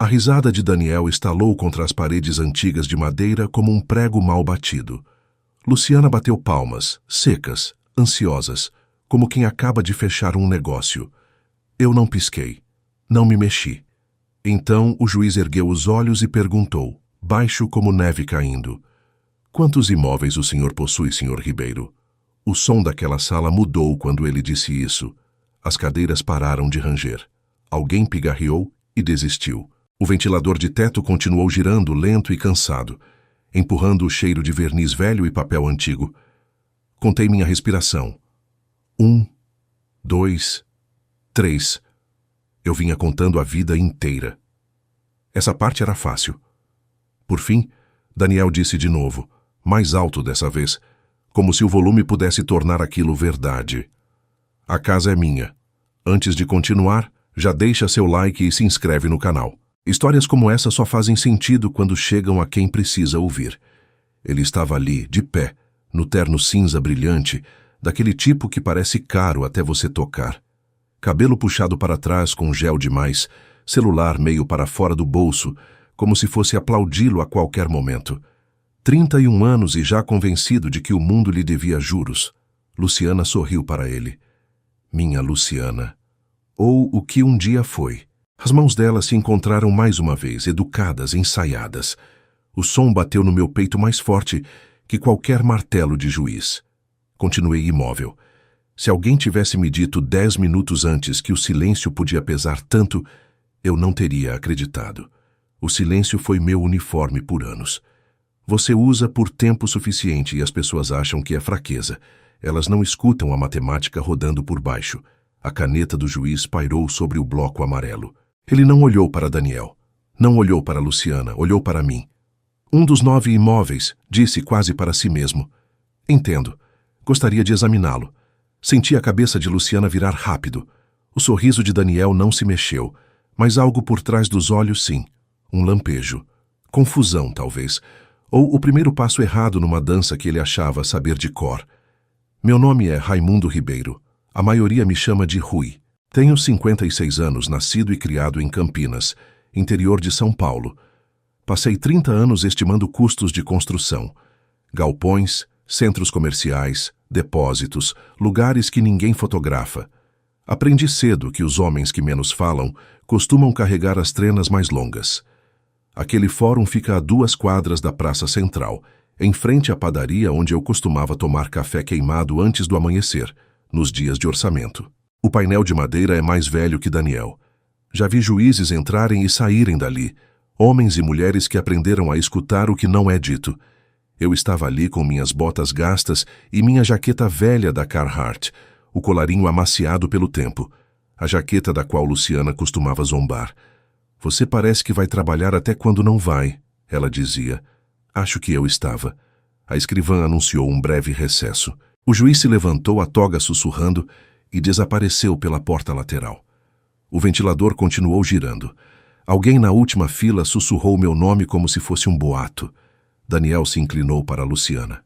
A risada de Daniel estalou contra as paredes antigas de madeira como um prego mal batido. Luciana bateu palmas, secas, ansiosas, como quem acaba de fechar um negócio. Eu não pisquei. Não me mexi. Então o juiz ergueu os olhos e perguntou, baixo como neve caindo: "Quantos imóveis o senhor possui, senhor Ribeiro?" O som daquela sala mudou quando ele disse isso. As cadeiras pararam de ranger. Alguém pigarreou e desistiu. O ventilador de teto continuou girando lento e cansado, empurrando o cheiro de verniz velho e papel antigo. Contei minha respiração. 1, 2, 3. Eu vinha contando a vida inteira. Essa parte era fácil. Por fim, Daniel disse de novo, mais alto dessa vez, como se o volume pudesse tornar aquilo verdade: "A casa é minha. Antes de continuar, já deixa seu like e se inscreve no canal." Histórias como essa só fazem sentido quando chegam a quem precisa ouvir. Ele estava ali, de pé, no terno cinza brilhante, daquele tipo que parece caro até você tocar. Cabelo puxado para trás com gel demais, celular meio para fora do bolso, como se fosse aplaudi-lo a qualquer momento. 31 anos e já convencido de que o mundo lhe devia juros. Luciana sorriu para ele. Minha Luciana. Ou o que um dia foi. As mãos dela se encontraram mais uma vez, educadas, ensaiadas. O som bateu no meu peito mais forte que qualquer martelo de juiz. Continuei imóvel. Se alguém tivesse me dito 10 minutos antes que o silêncio podia pesar tanto, eu não teria acreditado. O silêncio foi meu uniforme por anos. Você usa por tempo suficiente e as pessoas acham que é fraqueza. Elas não escutam a matemática rodando por baixo. A caneta do juiz pairou sobre o bloco amarelo. Ele não olhou para Daniel. Não olhou para Luciana, olhou para mim. "Um dos 9 imóveis", disse quase para si mesmo. "Entendo. Gostaria de examiná-lo." Senti a cabeça de Luciana virar rápido. O sorriso de Daniel não se mexeu, mas algo por trás dos olhos sim. Um lampejo. Confusão, talvez. Ou o primeiro passo errado numa dança que ele achava saber de cor. "Meu nome é Raimundo Ribeiro. A maioria me chama de Rui. Tenho 56 anos, nascido e criado em Campinas, interior de São Paulo. Passei 30 anos estimando custos de construção. Galpões, centros comerciais, depósitos, lugares que ninguém fotografa. Aprendi cedo que os homens que menos falam costumam carregar as trenas mais longas. Aquele fórum fica a 2 quadras da Praça Central, em frente à padaria onde eu costumava tomar café queimado antes do amanhecer, nos dias de orçamento. O painel de madeira é mais velho que Daniel. Já vi juízes entrarem e saírem dali, homens e mulheres que aprenderam a escutar o que não é dito. Eu estava ali com minhas botas gastas e minha jaqueta velha da Carhartt, o colarinho amaciado pelo tempo, a jaqueta da qual Luciana costumava zombar. "Você parece que vai trabalhar até quando não vai", ela dizia. Acho que eu estava. A escrivã anunciou um breve recesso. O juiz se levantou, a toga sussurrando, e desapareceu pela porta lateral. O ventilador continuou girando. Alguém na última fila sussurrou meu nome como se fosse um boato. Daniel se inclinou para Luciana.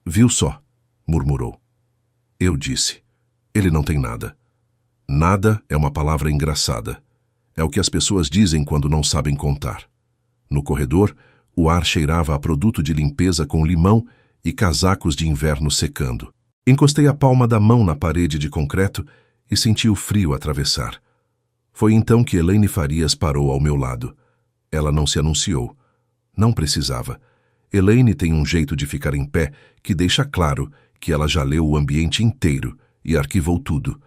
"Viu só?", murmurou. Eu disse: "Ele não tem nada." Nada é uma palavra engraçada. É o que as pessoas dizem quando não sabem contar. No corredor, o ar cheirava a produto de limpeza com limão e casacos de inverno secando. Encostei a palma da mão na parede de concreto e senti o frio atravessar. Foi então que Elaine Farias parou ao meu lado. Ela não se anunciou. Não precisava. Elaine tem um jeito de ficar em pé que deixa claro que ela já leu o ambiente inteiro e arquivou tudo.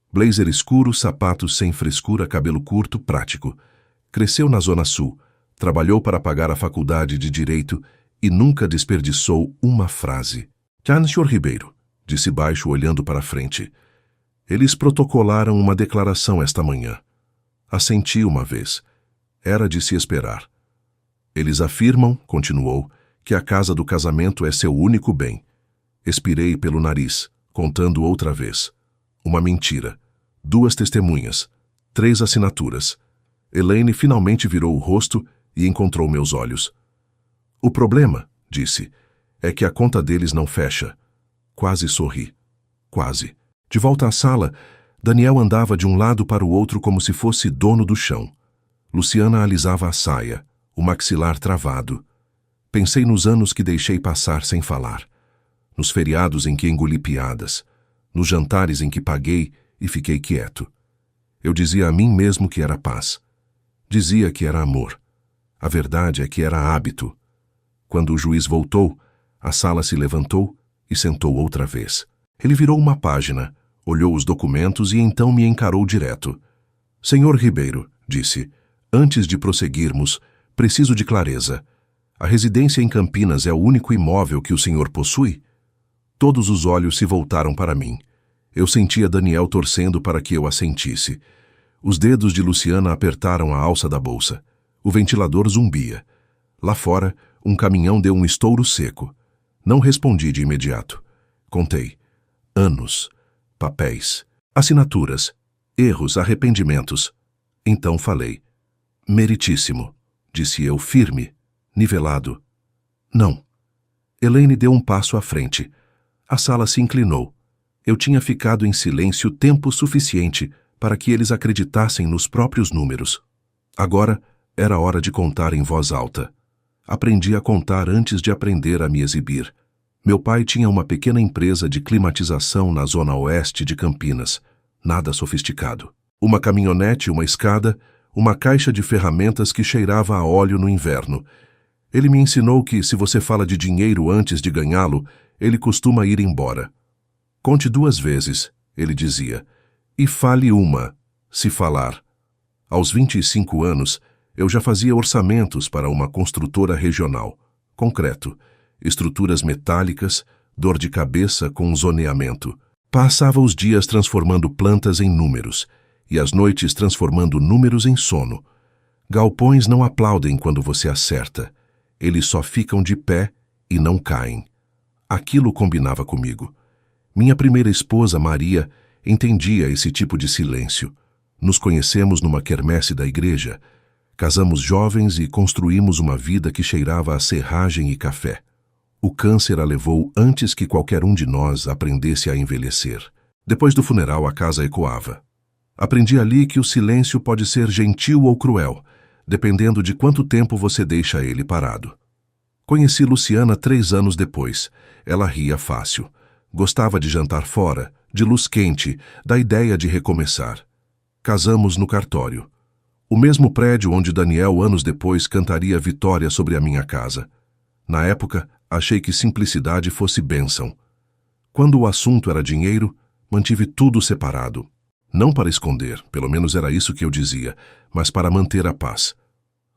Blazer escuro, sapatos sem frescura, cabelo curto, prático. Cresceu na Zona Sul, trabalhou para pagar a faculdade de Direito e nunca desperdiçou uma frase. "Senhor Ribeiro", disse baixo olhando para a frente. "Eles protocolaram uma declaração esta manhã. Assenti uma vez. Era de se esperar. Eles afirmam", continuou, "que a casa do casamento é seu único bem." Expirei pelo nariz, contando outra vez. Uma mentira. 2 testemunhas. 3 assinaturas. Elaine finalmente virou o rosto e encontrou meus olhos. "O problema", disse, "é que a conta deles não fecha." Quase sorri. Quase. De volta à sala, Daniel andava de um lado para o outro como se fosse dono do chão. Luciana alisava a saia, o maxilar travado. Pensei nos anos que deixei passar sem falar, nos feriados em que engoli piadas, nos jantares em que paguei e fiquei quieto. Eu dizia a mim mesmo que era paz. Dizia que era amor. A verdade é que era hábito. Quando o juiz voltou, a sala se levantou e sentou outra vez. Ele virou uma página, olhou os documentos e então me encarou direto. Senhor Ribeiro, disse, antes de prosseguirmos, preciso de clareza. A residência em Campinas é o único imóvel que o senhor possui? Todos os olhos se voltaram para mim. Eu sentia Daniel torcendo para que eu assentisse. Os dedos de Luciana apertaram a alça da bolsa. O ventilador zumbia. Lá fora, um caminhão deu um estouro seco. Não respondi de imediato. Contei. Anos. Papéis. Assinaturas. Erros, arrependimentos. Então falei. Meritíssimo, disse eu firme, nivelado. Não. Elaine deu um passo à frente. A sala se inclinou. Eu tinha ficado em silêncio tempo suficiente para que eles acreditassem nos próprios números. Agora era hora de contar em voz alta. Aprendi a contar antes de aprender a me exibir. Meu pai tinha uma pequena empresa de climatização na zona oeste de Campinas. Nada sofisticado. Uma caminhonete, uma escada, uma caixa de ferramentas que cheirava a óleo no inverno. Ele me ensinou que, se você fala de dinheiro antes de ganhá-lo, ele costuma ir embora. Conte 2 vezes, ele dizia, e fale uma, se falar. Aos 25 anos, eu já fazia orçamentos para uma construtora regional. Concreto, estruturas metálicas, dor de cabeça com zoneamento. Passava os dias transformando plantas em números, e as noites transformando números em sono. Galpões não aplaudem quando você acerta. Eles só ficam de pé e não caem. Aquilo combinava comigo. Minha primeira esposa, Maria, entendia esse tipo de silêncio. Nos conhecemos numa quermesse da igreja. Casamos jovens e construímos uma vida que cheirava a serragem e café. O câncer a levou antes que qualquer um de nós aprendesse a envelhecer. Depois do funeral, a casa ecoava. Aprendi ali que o silêncio pode ser gentil ou cruel, dependendo de quanto tempo você deixa ele parado. Conheci Luciana 3 anos depois. Ela ria fácil. Gostava de jantar fora, de luz quente, da ideia de recomeçar. Casamos no cartório. O mesmo prédio onde Daniel, anos depois, cantaria vitória sobre a minha casa. Na época, achei que simplicidade fosse bênção. Quando o assunto era dinheiro, mantive tudo separado. Não para esconder, pelo menos era isso que eu dizia, mas para manter a paz.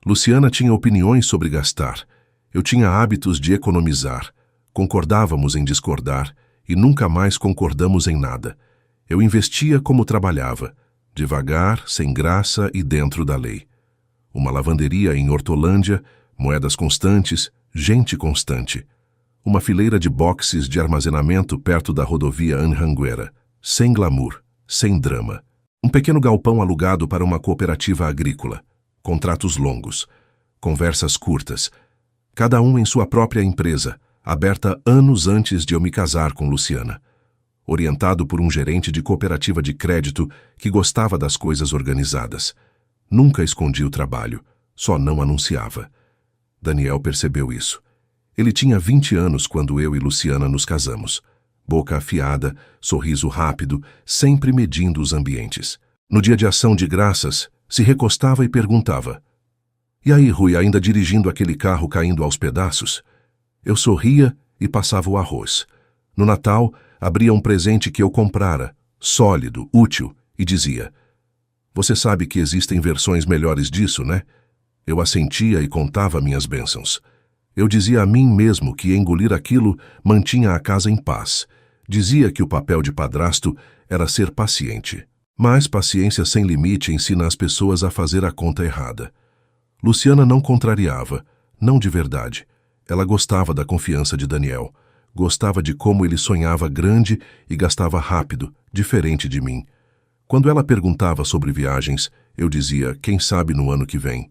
Luciana tinha opiniões sobre gastar. Eu tinha hábitos de economizar. Concordávamos em discordar e nunca mais concordamos em nada. Eu investia como trabalhava, devagar, sem graça e dentro da lei. Uma lavanderia em Hortolândia, moedas constantes, gente constante. Uma fileira de boxes de armazenamento perto da rodovia Anhanguera, sem glamour, sem drama. Um pequeno galpão alugado para uma cooperativa agrícola. Contratos longos. Conversas curtas. Cada um em sua própria empresa, aberta anos antes de eu me casar com Luciana. Orientado por um gerente de cooperativa de crédito que gostava das coisas organizadas. Nunca escondi o trabalho, só não anunciava. Daniel percebeu isso. Ele tinha 20 anos quando eu e Luciana nos casamos. Boca afiada, sorriso rápido, sempre medindo os ambientes. No dia de ação de graças, se recostava e perguntava: "E aí, Rui, ainda dirigindo aquele carro caindo aos pedaços?" Eu sorria e passava o arroz. No Natal, abria um presente que eu comprara, sólido, útil, e dizia: "Você sabe que existem versões melhores disso, né?" Eu assentia e contava minhas bênçãos. Eu dizia a mim mesmo que engolir aquilo mantinha a casa em paz. Dizia que o papel de padrasto era ser paciente. Mas paciência sem limite ensina as pessoas a fazer a conta errada. Luciana não contrariava, não de verdade. Ela gostava da confiança de Daniel. Gostava de como ele sonhava grande e gastava rápido, diferente de mim. Quando ela perguntava sobre viagens, eu dizia: "Quem sabe no ano que vem."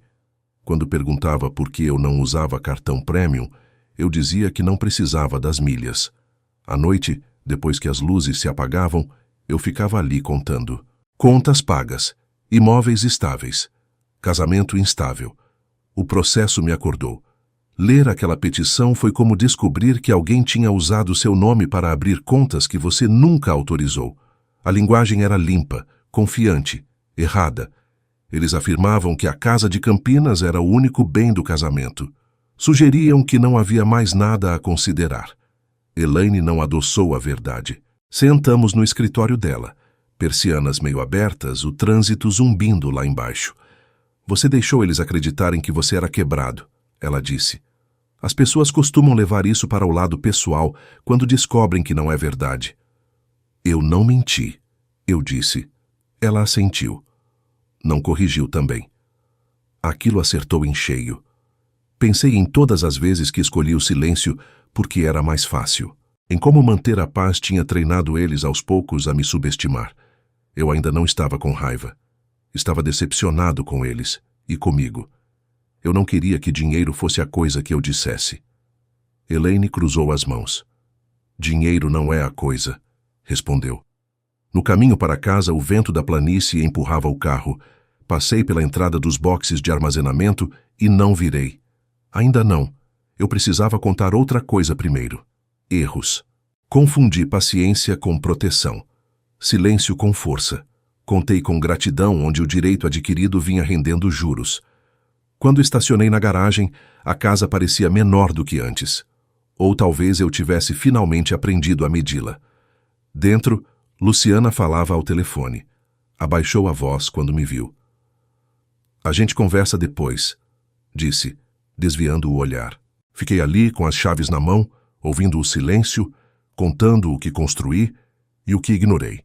Quando perguntava por que eu não usava cartão premium, eu dizia que não precisava das milhas. À noite, depois que as luzes se apagavam, eu ficava ali contando. Contas pagas, imóveis estáveis. Casamento instável. O processo me acordou. Ler aquela petição foi como descobrir que alguém tinha usado seu nome para abrir contas que você nunca autorizou. A linguagem era limpa, confiante, errada. Eles afirmavam que a casa de Campinas era o único bem do casamento. Sugeriam que não havia mais nada a considerar. Elaine não adoçou a verdade. Sentamos no escritório dela. Persianas meio abertas, o trânsito zumbindo lá embaixo. Você deixou eles acreditarem que você era quebrado, ela disse. As pessoas costumam levar isso para o lado pessoal quando descobrem que não é verdade. Eu não menti, eu disse. Ela assentiu. Não corrigiu também. Aquilo acertou em cheio. Pensei em todas as vezes que escolhi o silêncio porque era mais fácil. Em como manter a paz tinha treinado eles aos poucos a me subestimar. Eu ainda não estava com raiva. Estava decepcionado com eles e comigo. Eu não queria que dinheiro fosse a coisa que eu dissesse. Elaine cruzou as mãos. Dinheiro não é a coisa, respondeu. No caminho para casa, o vento da planície empurrava o carro. Passei pela entrada dos boxes de armazenamento e não virei. Ainda não. Eu precisava contar outra coisa primeiro. Erros. Confundi paciência com proteção. Silêncio com força. Contei com gratidão onde o direito adquirido vinha rendendo juros. Quando estacionei na garagem, a casa parecia menor do que antes. Ou talvez eu tivesse finalmente aprendido a medi-la. Dentro, Luciana falava ao telefone. Abaixou a voz quando me viu. A gente conversa depois, disse, desviando o olhar. Fiquei ali com as chaves na mão, ouvindo o silêncio, contando o que construí e o que ignorei.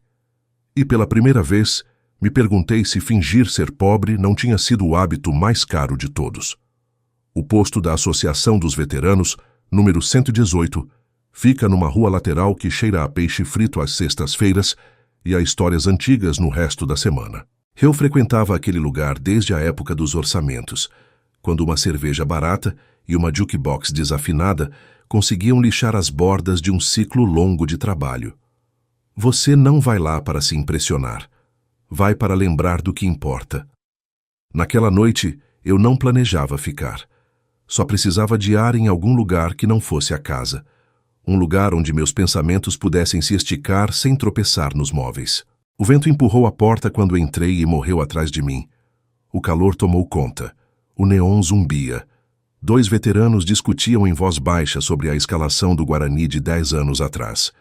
E pela primeira vez, me perguntei se fingir ser pobre não tinha sido o hábito mais caro de todos. O posto da Associação dos Veteranos, número 118, fica numa rua lateral que cheira a peixe frito às sextas-feiras e a histórias antigas no resto da semana. Eu frequentava aquele lugar desde a época dos orçamentos, quando uma cerveja barata e uma jukebox desafinada conseguiam lixar as bordas de um ciclo longo de trabalho. Você não vai lá para se impressionar. Vai para lembrar do que importa. Naquela noite, eu não planejava ficar. Só precisava adiar em algum lugar que não fosse a casa. Um lugar onde meus pensamentos pudessem se esticar sem tropeçar nos móveis. O vento empurrou a porta quando entrei e morreu atrás de mim. O calor tomou conta. O neon zumbia. 2 veteranos discutiam em voz baixa sobre a escalação do Guarani de 10 anos atrás.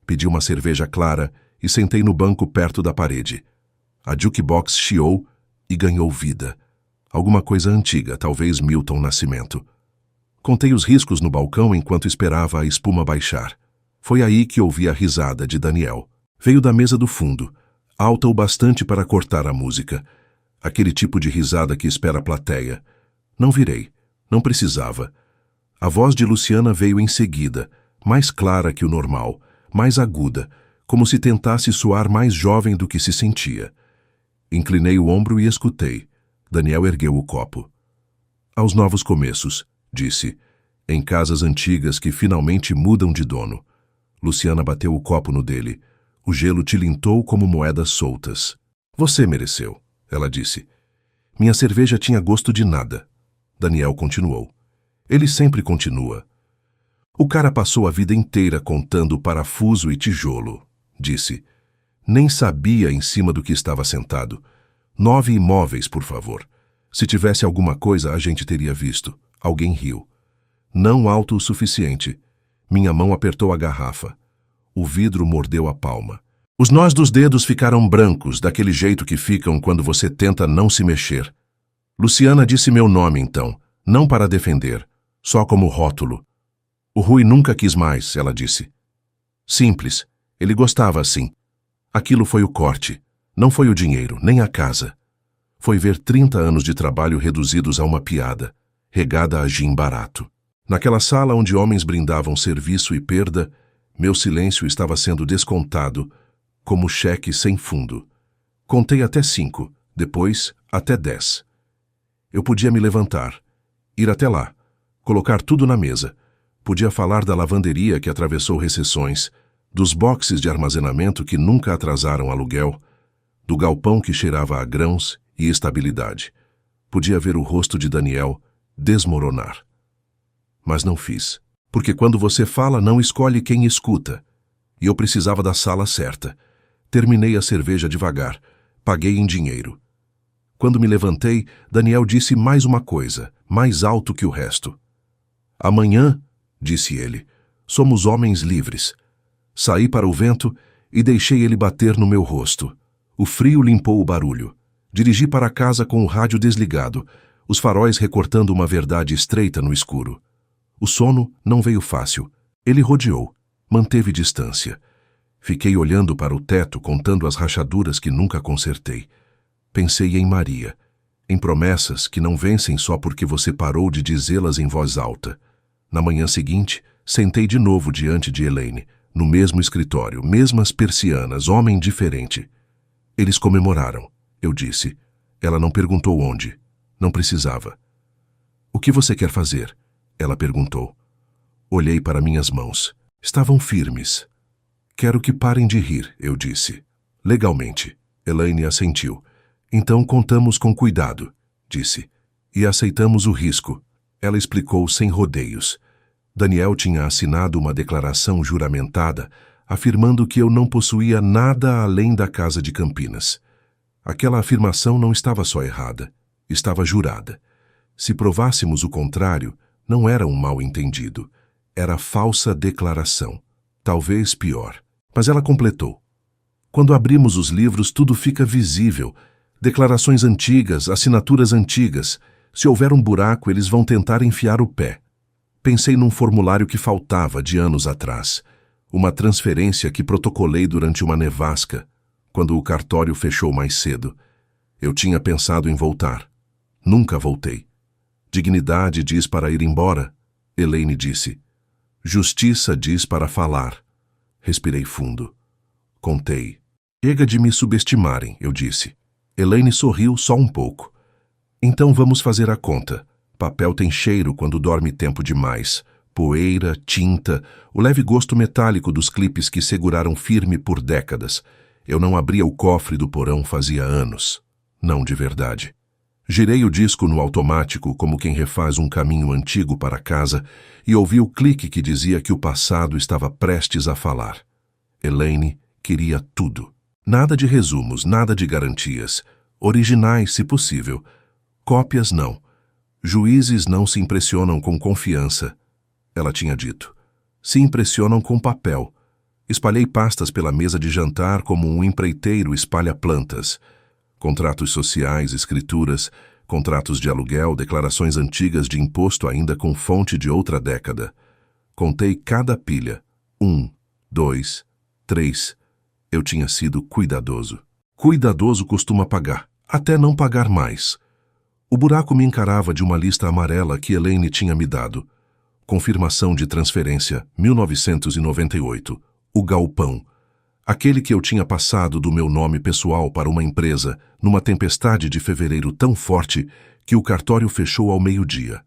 Pedi uma cerveja clara e sentei no banco perto da parede. A jukebox chiou e ganhou vida. Alguma coisa antiga, talvez Milton Nascimento. Contei os riscos no balcão enquanto esperava a espuma baixar. Foi aí que ouvi a risada de Daniel. Veio da mesa do fundo, alta o bastante para cortar a música. Aquele tipo de risada que espera a plateia. Não virei. Não precisava. A voz de Luciana veio em seguida, mais clara que o normal, mais aguda, como se tentasse soar mais jovem do que se sentia. Inclinei o ombro e escutei. Daniel ergueu o copo. Aos novos começos, disse, em casas antigas que finalmente mudam de dono. Luciana bateu o copo no dele. O gelo tilintou como moedas soltas. Você mereceu, ela disse. Minha cerveja tinha gosto de nada. Daniel continuou. Ele sempre continua. O cara passou a vida inteira contando parafuso e tijolo, disse. Nem sabia em cima do que estava sentado. 9 imóveis, por favor. Se tivesse alguma coisa, a gente teria visto. Alguém riu. Não alto o suficiente. Minha mão apertou a garrafa. O vidro mordeu a palma. Os nós dos dedos ficaram brancos, daquele jeito que ficam quando você tenta não se mexer. Luciana disse meu nome, então, não para defender, só como rótulo. O Rui nunca quis mais, ela disse. Simples. Ele gostava assim. Aquilo foi o corte. Não foi o dinheiro, nem a casa. Foi ver 30 anos de trabalho reduzidos a uma piada, regada a gin barato. Naquela sala onde homens brindavam serviço e perda, meu silêncio estava sendo descontado, como cheque sem fundo. Contei até 5, depois até 10. Eu podia me levantar, ir até lá, colocar tudo na mesa. Podia falar da lavanderia que atravessou recessões, dos boxes de armazenamento que nunca atrasaram aluguel, do galpão que cheirava a grãos e estabilidade. Podia ver o rosto de Daniel desmoronar. Mas não fiz, porque quando você fala, não escolhe quem escuta. E eu precisava da sala certa. Terminei a cerveja devagar, paguei em dinheiro. Quando me levantei, Daniel disse mais uma coisa, mais alto que o resto. Amanhã, disse ele, somos homens livres. Saí para o vento e deixei ele bater no meu rosto. O frio limpou o barulho. Dirigi para casa com o rádio desligado, os faróis recortando uma verdade estreita no escuro. O sono não veio fácil. Ele rodeou, manteve distância. Fiquei olhando para o teto, contando as rachaduras que nunca consertei. Pensei em Maria, em promessas que não vencem só porque você parou de dizê-las em voz alta. Na manhã seguinte, sentei de novo diante de Elaine, no mesmo escritório, mesmas persianas, homem diferente. Eles comemoraram, eu disse. Ela não perguntou onde. Não precisava. O que você quer fazer? Ela perguntou. Olhei para minhas mãos. Estavam firmes. Quero que parem de rir, eu disse. Legalmente. Elaine assentiu. Então contamos com cuidado, disse. E aceitamos o risco. Ela explicou sem rodeios. Daniel tinha assinado uma declaração juramentada, afirmando que eu não possuía nada além da casa de Campinas. Aquela afirmação não estava só errada, estava jurada. Se provássemos o contrário, não era um mal-entendido. Era falsa declaração. Talvez pior. Mas ela completou. Quando abrimos os livros, tudo fica visível. Declarações antigas, assinaturas antigas. Se houver um buraco, eles vão tentar enfiar o pé. Pensei num formulário que faltava de anos atrás. Uma transferência que protocolei durante uma nevasca, quando o cartório fechou mais cedo. Eu tinha pensado em voltar. Nunca voltei. Dignidade diz para ir embora, Elaine disse. Justiça diz para falar. Respirei fundo. Contei. Chega de me subestimarem, eu disse. Elaine sorriu só um pouco. Então vamos fazer a conta. Papel tem cheiro quando dorme tempo demais. Poeira, tinta, o leve gosto metálico dos clipes que seguraram firme por décadas. Eu não abria o cofre do porão fazia anos. Não de verdade. Girei o disco no automático como quem refaz um caminho antigo para casa e ouvi o clique que dizia que o passado estava prestes a falar. Elaine queria tudo. Nada de resumos, nada de garantias. Originais, se possível. Cópias, não. Juízes não se impressionam com confiança. Ela tinha dito. Se impressionam com papel. Espalhei pastas pela mesa de jantar como um empreiteiro espalha plantas. Contratos sociais, escrituras, contratos de aluguel, declarações antigas de imposto ainda com fonte de outra década. Contei cada pilha. 1, 2, 3. Eu tinha sido cuidadoso. Cuidadoso costuma pagar, até não pagar mais. O buraco me encarava de uma lista amarela que Elaine tinha me dado. Confirmação de transferência, 1998. O galpão. Aquele que eu tinha passado do meu nome pessoal para uma empresa, numa tempestade de fevereiro tão forte que o cartório fechou ao meio-dia.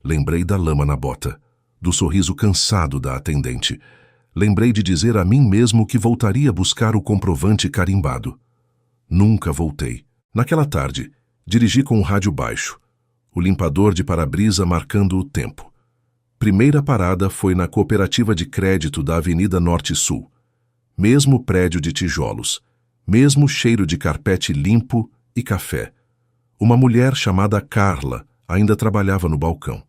Lembrei da lama na bota, do sorriso cansado da atendente. Lembrei de dizer a mim mesmo que voltaria buscar o comprovante carimbado. Nunca voltei. Naquela tarde, dirigi com o rádio baixo, o limpador de para-brisa marcando o tempo. Primeira parada foi na cooperativa de crédito da Avenida Norte-Sul. Mesmo prédio de tijolos, mesmo cheiro de carpete limpo e café. Uma mulher chamada Carla ainda trabalhava no balcão.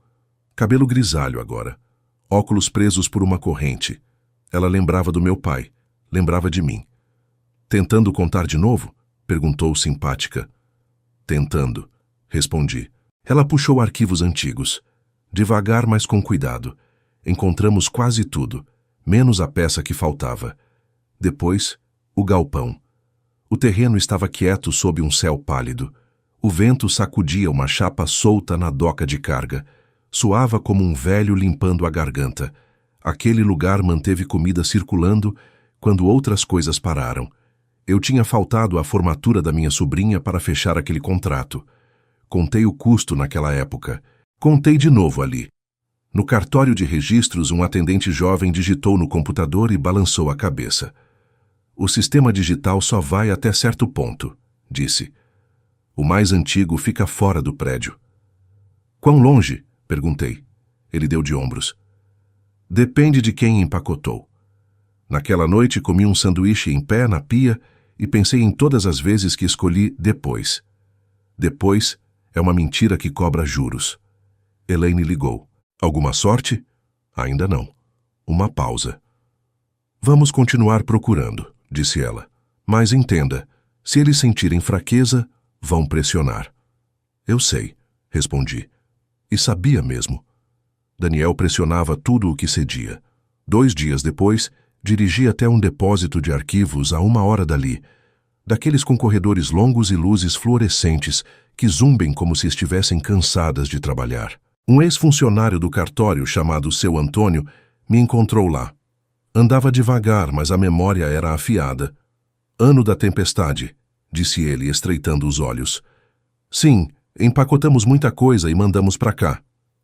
Cabelo grisalho agora, óculos presos por uma corrente. Ela lembrava do meu pai, lembrava de mim. Tentando contar de novo? Perguntou simpática. Tentando, respondi. Ela puxou arquivos antigos. Devagar, mas com cuidado. Encontramos quase tudo, menos a peça que faltava. Depois, o galpão. O terreno estava quieto sob um céu pálido. O vento sacudia uma chapa solta na doca de carga. Soava como um velho limpando a garganta. Aquele lugar manteve comida circulando quando outras coisas pararam. Eu tinha faltado à formatura da minha sobrinha para fechar aquele contrato. Contei o custo naquela época. Contei de novo ali. No cartório de registros, um atendente jovem digitou no computador e balançou a cabeça. O sistema digital só vai até certo ponto, disse. O mais antigo fica fora do prédio. Quão longe? Perguntei. Ele deu de ombros. Depende de quem empacotou. Naquela noite comi um sanduíche em pé na pia e pensei em todas as vezes que escolhi depois. Depois é uma mentira que cobra juros. Elaine ligou. Alguma sorte? Ainda não. Uma pausa. Vamos continuar procurando, disse ela. Mas entenda, se eles sentirem fraqueza, vão pressionar. Eu sei, respondi. E sabia mesmo. Daniel pressionava tudo o que cedia. 2 dias depois, dirigi até um depósito de arquivos a 1 hora dali, daqueles com corredores longos e luzes fluorescentes que zumbem como se estivessem cansadas de trabalhar. Um ex-funcionário do cartório chamado Seu Antônio me encontrou lá. Andava devagar, mas a memória era afiada. Ano da tempestade, disse ele, estreitando os olhos. Sim, empacotamos muita coisa e mandamos para cá.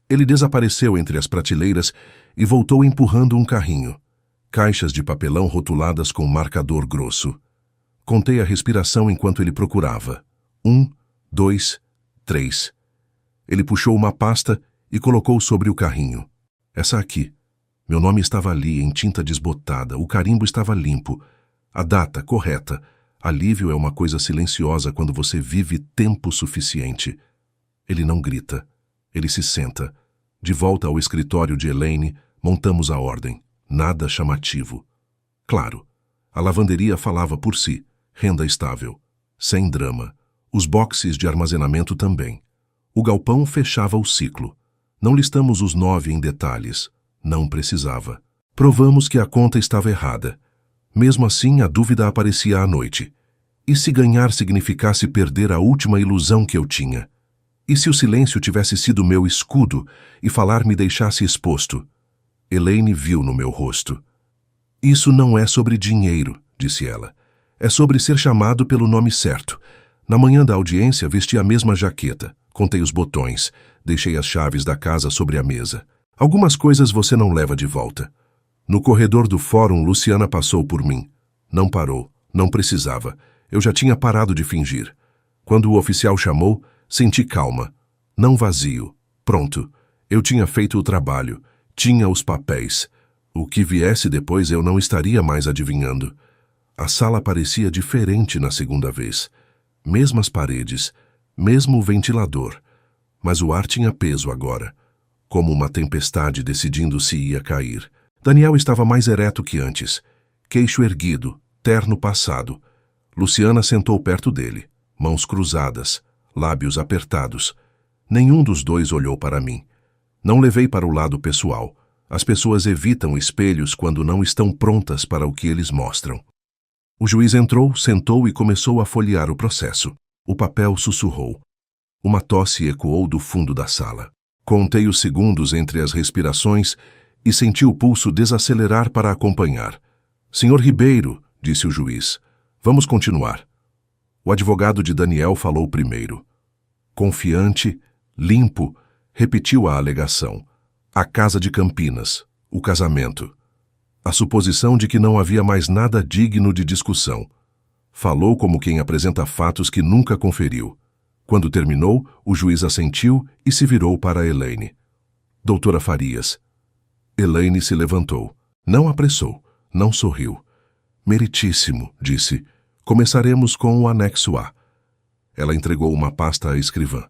Ele desapareceu entre as prateleiras e voltou empurrando um carrinho. Caixas de papelão rotuladas com marcador grosso. Contei a respiração enquanto ele procurava. 1, 2, 3. Ele puxou uma pasta e colocou sobre o carrinho. Essa aqui. Meu nome estava ali, em tinta desbotada. O carimbo estava limpo. A data correta. Alívio é uma coisa silenciosa quando você vive tempo suficiente. Ele não grita. Ele se senta. De volta ao escritório de Elaine, montamos a ordem. Nada chamativo. Claro, a lavanderia falava por si. Renda estável. Sem drama. Os boxes de armazenamento também. O galpão fechava o ciclo. Não listamos os 9 em detalhes. Não precisava. Provamos que a conta estava errada. Mesmo assim, a dúvida aparecia à noite. E se ganhar significasse perder a última ilusão que eu tinha? E se o silêncio tivesse sido meu escudo e falar me deixasse exposto? Elaine viu no meu rosto. Isso não é sobre dinheiro, disse ela. É sobre ser chamado pelo nome certo. Na manhã da audiência, vesti a mesma jaqueta. Contei os botões. Deixei as chaves da casa sobre a mesa. Algumas coisas você não leva de volta. No corredor do fórum, Luciana passou por mim. Não parou. Não precisava. Eu já tinha parado de fingir. Quando o oficial chamou, senti calma. Não vazio. Pronto. Eu tinha feito o trabalho. Tinha os papéis. O que viesse depois eu não estaria mais adivinhando. A sala parecia diferente na segunda vez. Mesmas paredes, mesmo ventilador. Mas o ar tinha peso agora, como uma tempestade decidindo se ia cair. Daniel estava mais ereto que antes, queixo erguido, terno passado. Luciana sentou perto dele, mãos cruzadas, lábios apertados. Nenhum dos dois olhou para mim. Não levei para o lado pessoal. As pessoas evitam espelhos quando não estão prontas para o que eles mostram. O juiz entrou, sentou e começou a folhear o processo. O papel sussurrou. Uma tosse ecoou do fundo da sala. Contei os segundos entre as respirações e senti o pulso desacelerar para acompanhar. Senhor Ribeiro, disse o juiz, vamos continuar. O advogado de Daniel falou primeiro. Confiante, limpo, repetiu a alegação. A casa de Campinas, o casamento. A suposição de que não havia mais nada digno de discussão. Falou como quem apresenta fatos que nunca conferiu. Quando terminou, o juiz assentiu e se virou para Elaine. Doutora Farias. Elaine se levantou. Não apressou, não sorriu. Meritíssimo, disse. Começaremos com o anexo A. Ela entregou uma pasta à escrivã.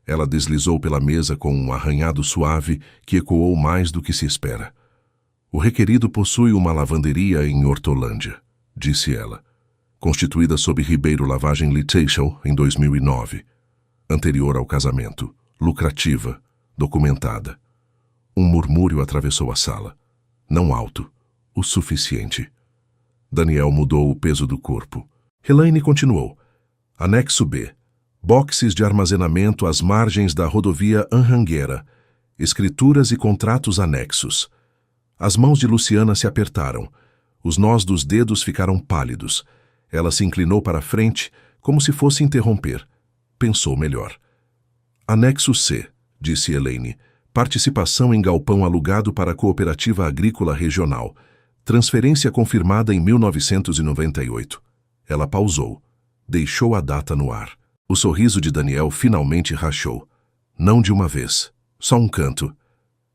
Ela deslizou pela mesa com um arranhado suave que ecoou mais do que se espera. O requerido possui uma lavanderia em Hortolândia, disse ela, constituída sob Ribeiro Lavagem Litigation em 2009, anterior ao casamento, lucrativa, documentada. Um murmúrio atravessou a sala. Não alto, o suficiente. Daniel mudou o peso do corpo. Elaine continuou. Anexo B. Boxes de armazenamento às margens da rodovia Anhanguera. Escrituras e contratos anexos. As mãos de Luciana se apertaram. Os nós dos dedos ficaram pálidos. Ela se inclinou para a frente, como se fosse interromper. Pensou melhor. Anexo C, disse Elaine. Participação em galpão alugado para a Cooperativa Agrícola Regional. Transferência confirmada em 1998. Ela pausou. Deixou a data no ar. O sorriso de Daniel finalmente rachou. Não de uma vez. Só um canto.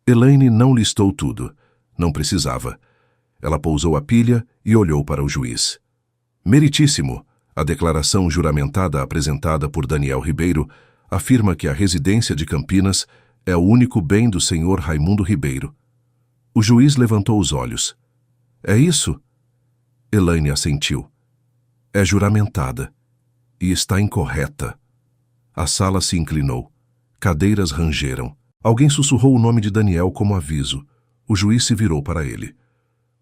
Elaine não listou tudo. Não precisava. Ela pousou a pilha e olhou para o juiz. Meritíssimo, a declaração juramentada apresentada por Daniel Ribeiro afirma que a residência de Campinas é o único bem do senhor Raimundo Ribeiro. O juiz levantou os olhos. É isso? Elaine assentiu. É juramentada. E está incorreta. A sala se inclinou. Cadeiras rangeram. Alguém sussurrou o nome de Daniel como aviso. O juiz se virou para ele.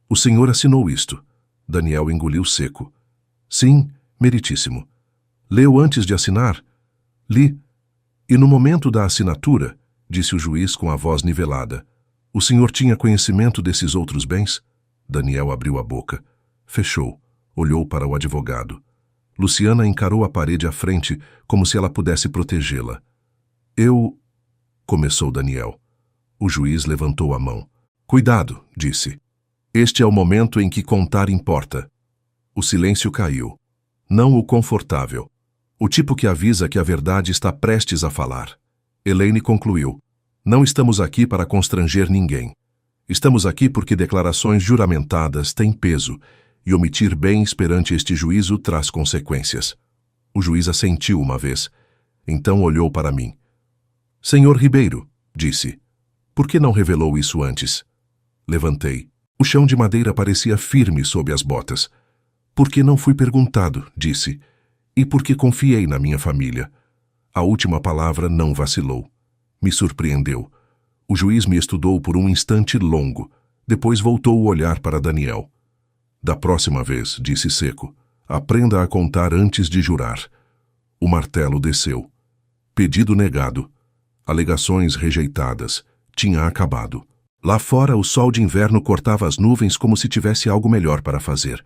O senhor assinou isto. Daniel engoliu seco. Sim, meritíssimo. Leu antes de assinar? Li. E no momento da assinatura, disse o juiz com a voz nivelada, o senhor tinha conhecimento desses outros bens? Daniel abriu a boca. Fechou. Olhou para o advogado. Luciana encarou a parede à frente, como se ela pudesse protegê-la. Começou Daniel. O juiz levantou a mão. Cuidado, disse. Este é o momento em que contar importa. O silêncio caiu. Não o confortável. O tipo que avisa que a verdade está prestes a falar. Elaine concluiu. Não estamos aqui para constranger ninguém. Estamos aqui porque declarações juramentadas têm peso e omitir bens perante este juízo traz consequências. O juiz assentiu uma vez. Então olhou para mim. Senhor Ribeiro, disse. Por que não revelou isso antes? Levantei. O chão de madeira parecia firme sob as botas. Porque não fui perguntado, disse. E porque confiei na minha família. A última palavra não vacilou. Me surpreendeu. O juiz me estudou por um instante longo. Depois voltou o olhar para Daniel. Da próxima vez, disse seco, aprenda a contar antes de jurar. O martelo desceu. Pedido negado. Alegações rejeitadas. Tinha acabado. Lá fora, o sol de inverno cortava as nuvens como se tivesse algo melhor para fazer.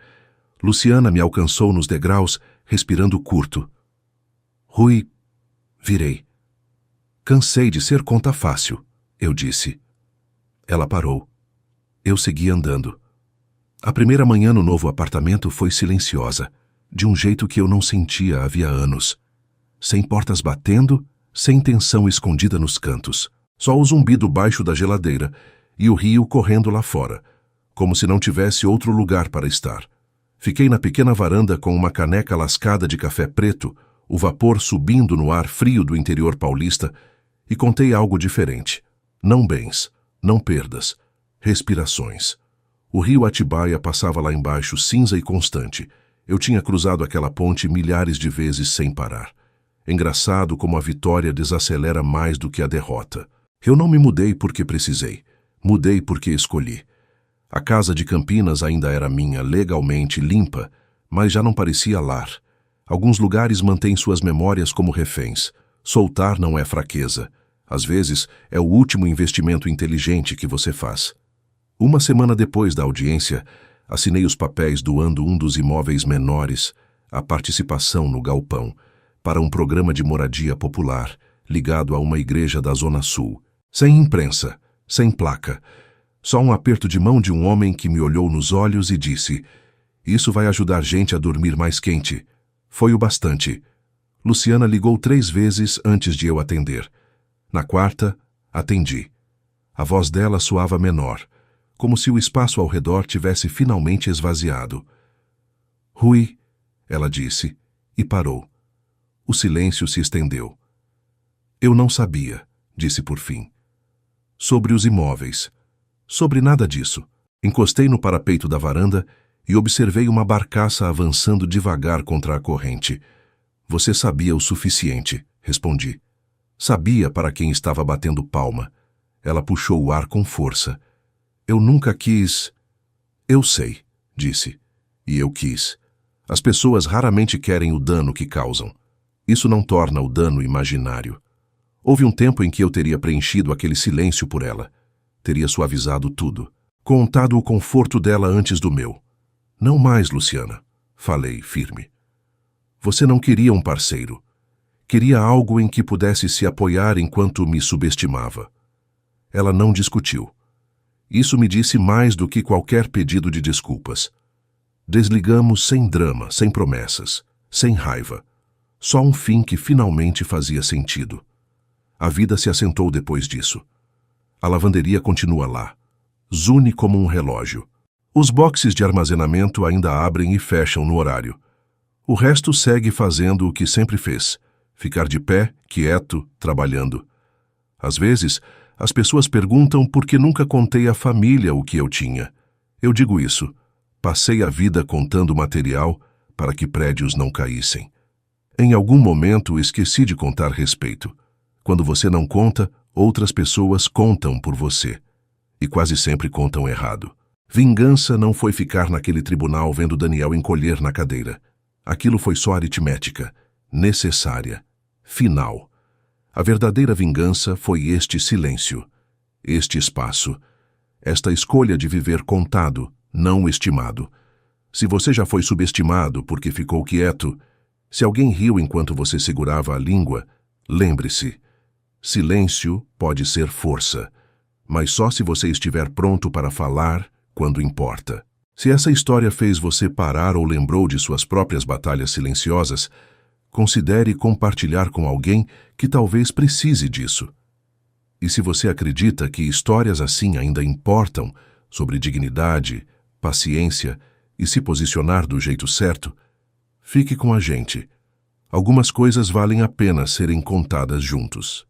Luciana me alcançou nos degraus, respirando curto. Rui, virei. Cansei de ser conta fácil, eu disse. Ela parou. Eu segui andando. A primeira manhã no novo apartamento foi silenciosa, de um jeito que eu não sentia havia anos. Sem portas batendo, sem tensão escondida nos cantos. Só o zumbido baixo da geladeira e o rio correndo lá fora, como se não tivesse outro lugar para estar. Fiquei na pequena varanda com uma caneca lascada de café preto, o vapor subindo no ar frio do interior paulista, e contei algo diferente. Não bens, não perdas, respirações. O rio Atibaia passava lá embaixo cinza e constante. Eu tinha cruzado aquela ponte milhares de vezes sem parar. Engraçado como a vitória desacelera mais do que a derrota. Eu não me mudei porque precisei. Mudei porque escolhi. A casa de Campinas ainda era minha, legalmente limpa, mas já não parecia lar. Alguns lugares mantêm suas memórias como reféns. Soltar não é fraqueza. Às vezes, é o último investimento inteligente que você faz. Uma semana depois da audiência, assinei os papéis doando um dos imóveis menores, a participação no galpão, para um programa de moradia popular, ligado a uma igreja da Zona Sul. Sem imprensa, sem placa. Só um aperto de mão de um homem que me olhou nos olhos e disse: "Isso vai ajudar gente a dormir mais quente." Foi o bastante. Luciana ligou 3 vezes antes de eu atender. Na quarta, atendi. A voz dela soava menor, como se o espaço ao redor tivesse finalmente esvaziado. "Rui", ela disse, e parou. O silêncio se estendeu. "Eu não sabia", disse por fim. "Sobre os imóveis. Sobre nada disso." Encostei no parapeito da varanda e observei uma barcaça avançando devagar contra a corrente. "Você sabia o suficiente", respondi. Sabia para quem estava batendo palma. Ela puxou o ar com força. "Eu nunca quis..." "Eu sei", disse. "E eu quis. As pessoas raramente querem o dano que causam. Isso não torna o dano imaginário. Houve um tempo em que eu teria preenchido aquele silêncio por ela. Teria suavizado tudo. Contado o conforto dela antes do meu. "Não mais, Luciana", falei, firme. "Você não queria um parceiro. Queria algo em que pudesse se apoiar enquanto me subestimava." Ela não discutiu. Isso me disse mais do que qualquer pedido de desculpas. Desligamos sem drama, sem promessas, sem raiva. Só um fim que finalmente fazia sentido. A vida se assentou depois disso. A lavanderia continua lá. Zune como um relógio. Os boxes de armazenamento ainda abrem e fecham no horário. O resto segue fazendo o que sempre fez: ficar de pé, quieto, trabalhando. Às vezes, as pessoas perguntam por que nunca contei à família o que eu tinha. Eu digo isso: passei a vida contando material para que prédios não caíssem. Em algum momento esqueci de contar respeito. Quando você não conta, outras pessoas contam por você. E quase sempre contam errado. Vingança não foi ficar naquele tribunal vendo Daniel encolher na cadeira. Aquilo foi só aritmética, necessária, final. A verdadeira vingança foi este silêncio, este espaço, esta escolha de viver contado, não estimado. Se você já foi subestimado porque ficou quieto, se alguém riu enquanto você segurava a língua, lembre-se: silêncio pode ser força, mas só se você estiver pronto para falar quando importa. Se essa história fez você parar ou lembrou de suas próprias batalhas silenciosas, considere compartilhar com alguém que talvez precise disso. E se você acredita que histórias assim ainda importam, sobre dignidade, paciência e se posicionar do jeito certo, fique com a gente. Algumas coisas valem a pena serem contadas juntos.